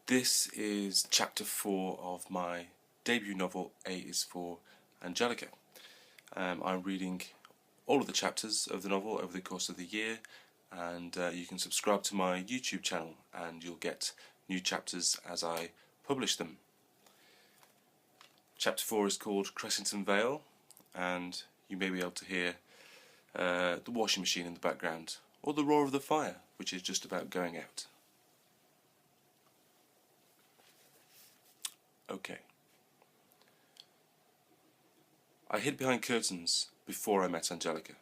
This is chapter 4 of my debut novel, A is for Angelica. I'm reading all of the chapters of the novel over the course of the year, and you can subscribe to my YouTube channel and you'll get new chapters as I publish them. Chapter 4 is called Cressington Vale, and you may be able to hear the washing machine in the background, or the roar of the fire, which is just about going out. Okay. I hid behind curtains before I met Angelica.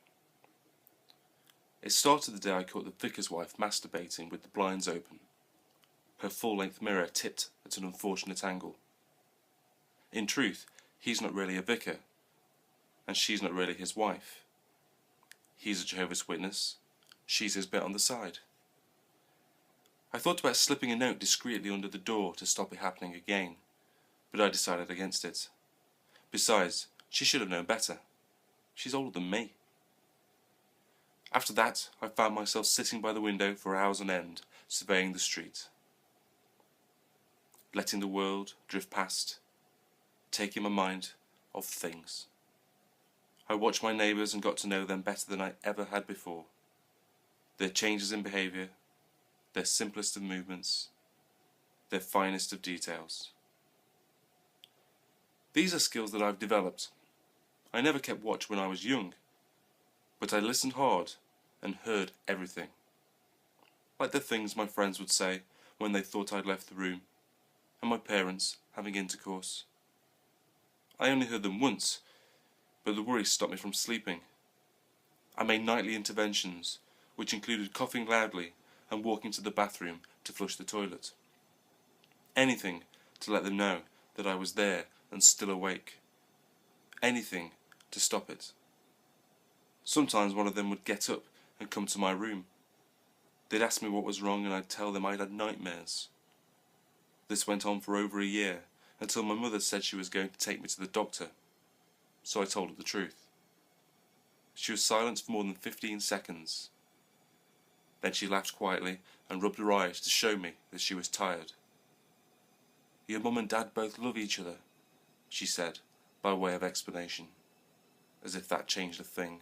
It started the day I caught the vicar's wife masturbating with the blinds open, her full-length mirror tipped at an unfortunate angle. In truth, he's not really a vicar, and she's not really his wife. He's a Jehovah's Witness, she's his bit on the side. I thought about slipping a note discreetly under the door to stop it happening again, but I decided against it. Besides, she should have known better. She's older than me. After that, I found myself sitting by the window for hours on end, surveying the street, letting the world drift past, taking my mind off things. I watched my neighbours and got to know them better than I ever had before. Their changes in behaviour, their simplest of movements, their finest of details. These are skills that I've developed. I never kept watch when I was young, but I listened hard and heard everything. Like the things my friends would say when they thought I'd left the room, and my parents having intercourse. I only heard them once, but the worry stopped me from sleeping. I made nightly interventions, which included coughing loudly and walking to the bathroom to flush the toilet. Anything to let them know that I was there and still awake. Anything to stop it. Sometimes one of them would get up and come to my room. They'd ask me what was wrong and I'd tell them I'd had nightmares. This went on for over a year, until my mother said she was going to take me to the doctor, so I told her the truth. She was silent for more than 15 seconds. Then she laughed quietly and rubbed her eyes to show me that she was tired. "Your mum and dad both love each other," she said, by way of explanation, as if that changed a thing.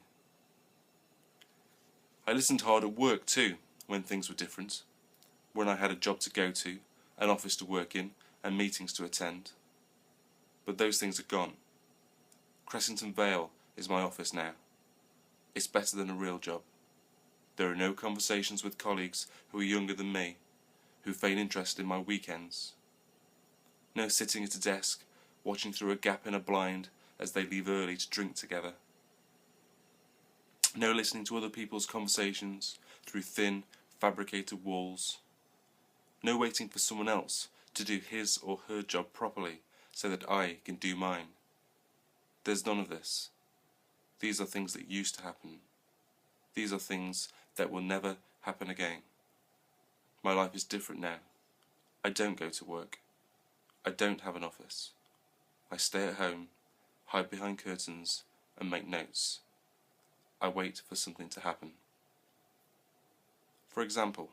I listened hard at work too, when things were different, when I had a job to go to, an office to work in, and meetings to attend. But those things are gone. Cressington Vale is my office now. It's better than a real job. There are no conversations with colleagues who are younger than me, who feign interest in my weekends. No sitting at a desk, watching through a gap in a blind as they leave early to drink together. No listening to other people's conversations through thin, fabricated walls. No waiting for someone else to do his or her job properly so that I can do mine. There's none of this. These are things that used to happen. These are things that will never happen again. My life is different now. I don't go to work. I don't have an office. I stay at home, hide behind curtains, and make notes. I wait for something to happen. For example,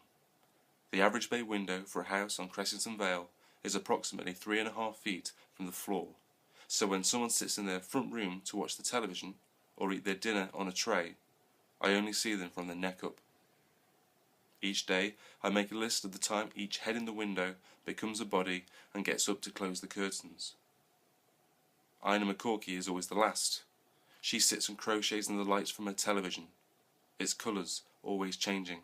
the average bay window for a house on Cressington Vale is approximately 3.5 feet from the floor, so when someone sits in their front room to watch the television or eat their dinner on a tray, I only see them from the neck up. Each day I make a list of the time each head in the window becomes a body and gets up to close the curtains. Ina McCorkey is always the last. She sits and crochets in the lights from her television, its colours always changing.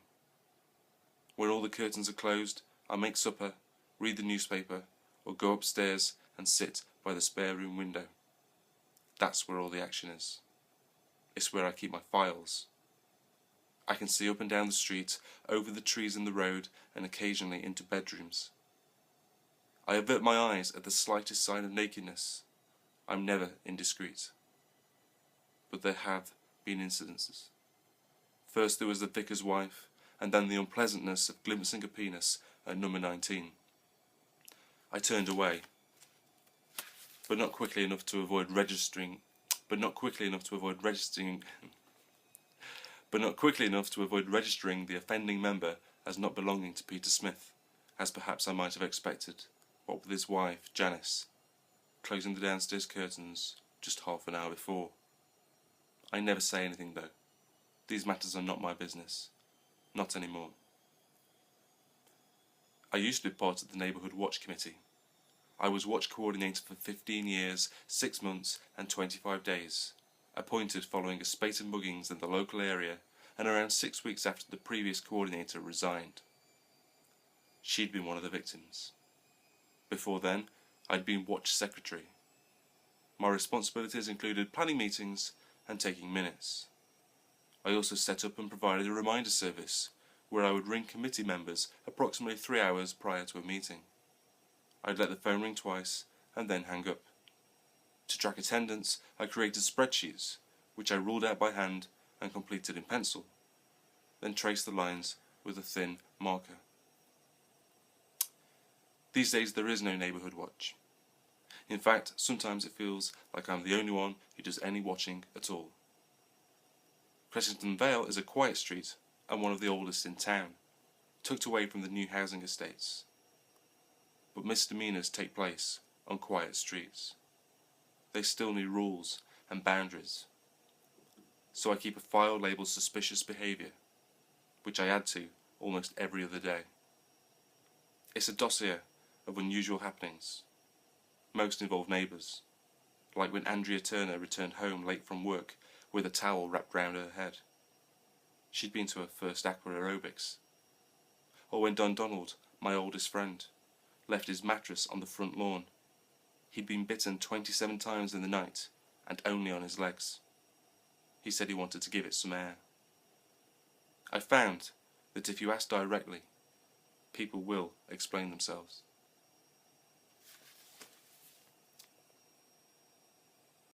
When all the curtains are closed, I make supper, read the newspaper, or go upstairs and sit by the spare room window. That's where all the action is. It's where I keep my files. I can see up and down the street, over the trees in the road, and occasionally into bedrooms. I avert my eyes at the slightest sign of nakedness. I'm never indiscreet. But there have been incidences. First there was the vicar's wife, and then the unpleasantness of glimpsing a penis at number 19. I turned away, but not quickly enough to avoid registering the offending member as not belonging to Peter Smith, as perhaps I might have expected, what with his wife, Janice, closing the downstairs curtains just half an hour before. I never say anything though. These matters are not my business. Not anymore. I used to be part of the neighbourhood watch committee. I was watch coordinator for 15 years, 6 months and 25 days, appointed following a spate of muggings in the local area and around 6 weeks after the previous coordinator resigned. She'd been one of the victims. Before then, I'd been watch secretary. My responsibilities included planning meetings and taking minutes. I also set up and provided a reminder service where I would ring committee members approximately 3 hours prior to a meeting. I'd let the phone ring twice and then hang up. To track attendance, I created spreadsheets, which I ruled out by hand and completed in pencil, then traced the lines with a thin marker. These days there is no neighbourhood watch. In fact, sometimes it feels like I'm the only one who does any watching at all. Cressington Vale is a quiet street and one of the oldest in town, tucked away from the new housing estates. But misdemeanours take place on quiet streets. They still need rules and boundaries. So I keep a file labelled suspicious behaviour, which I add to almost every other day. It's a dossier of unusual happenings. Most involve neighbours, like when Andrea Turner returned home late from work with a towel wrapped round her head. She'd been to her first aqua aerobics. Or when Don Donald, my oldest friend, left his mattress on the front lawn. He'd been bitten 27 times in the night, and only on his legs. He said he wanted to give it some air. I found that if you ask directly, people will explain themselves.